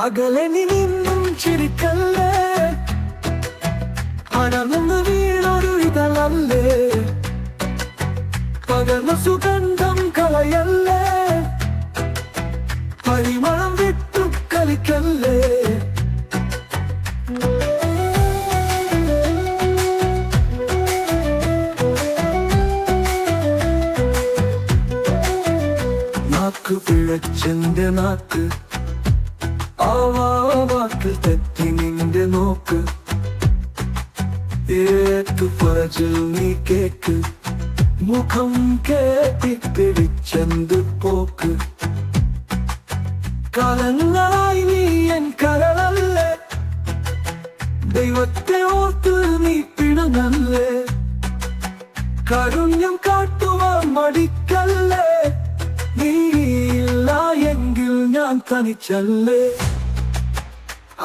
അകലെ നിന്നും ചിരിക്കല്ലേ, അടർന്നു വീണൊരു ഇതളല്ലേ, പകർന്ന സുഗന്ധം കളയല്ലേ, പരിമളം വിട്ടു കളിക്കല്ലേ. നാക്ക് പിഴച്ചെന്റെ നാക്ക്, ആ വാക്കിൽ തെറ്റി നിന്റെ നോക്ക്, ഏത്തു പറച്ചിൽ നീ കേക്ക്, മുഖം കേട്ടി പിടിച്ചെന്ത് പോക്ക്. കാലങ്ങളായി നീ എൻ കരളല്ലേ, ദൈവത്തെ ഓർത്ത് നീ പിണങ്ങല്ലേ, കാരുണ്യം കാട്ടുവാൻ മടിക്കല്ലേ, നീയില്ല എങ്കിൽ ഞാൻ തനിച്ചല്ലേ.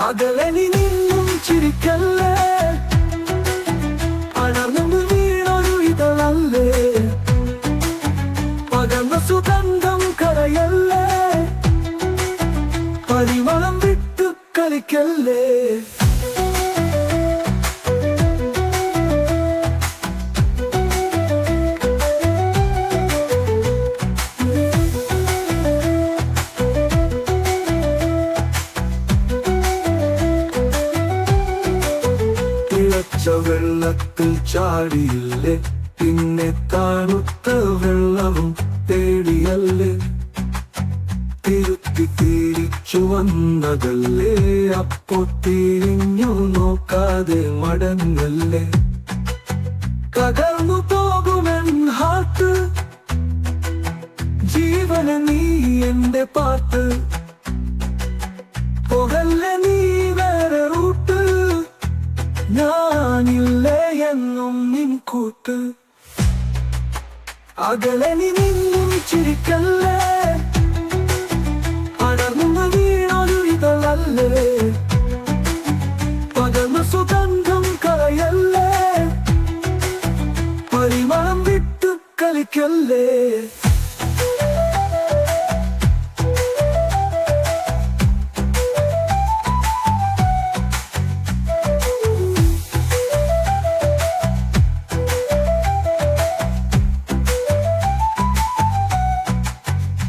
അകലെ നിന്നും ചിരിക്കല്ലേ, അടർന്നു വീണൊരു ഇതളല്ലേ, പകർന്ന സുഗന്ധം കരയല്ലേ, പരിമളം വിട്ടു കളിക്കല്ലേ. വെള്ളത്തിൽ ചാടിയില്ലേ, പിന്നെ തണുത്ത വെള്ളവും തേടിയല്ലേ, തിരുത്തി തിരിച്ചു വന്നതല്ലേ, അപ്പോ തിരിഞ്ഞു നോക്കാതെ മടങ്ങല്ലേ. തകർന്നു പോകുമെൻ ഹാർട്ട്, ജീവന നീ എന്റെ പാട്ട്, പോകല്ലേ നീ വേറെ റൂട്ട്, ഞാനില്ലേ എന്നും നിൻ കൂട്ട്. അകലെ നിന്നും ചിരിക്കല്ലേ, അടർന്നു വീണൊരു ഇതളല്ലേ, പകർന്ന സുഗന്ധം കളയല്ലേ, പരിമളം വിട്ടു കളിക്കല്ലേ.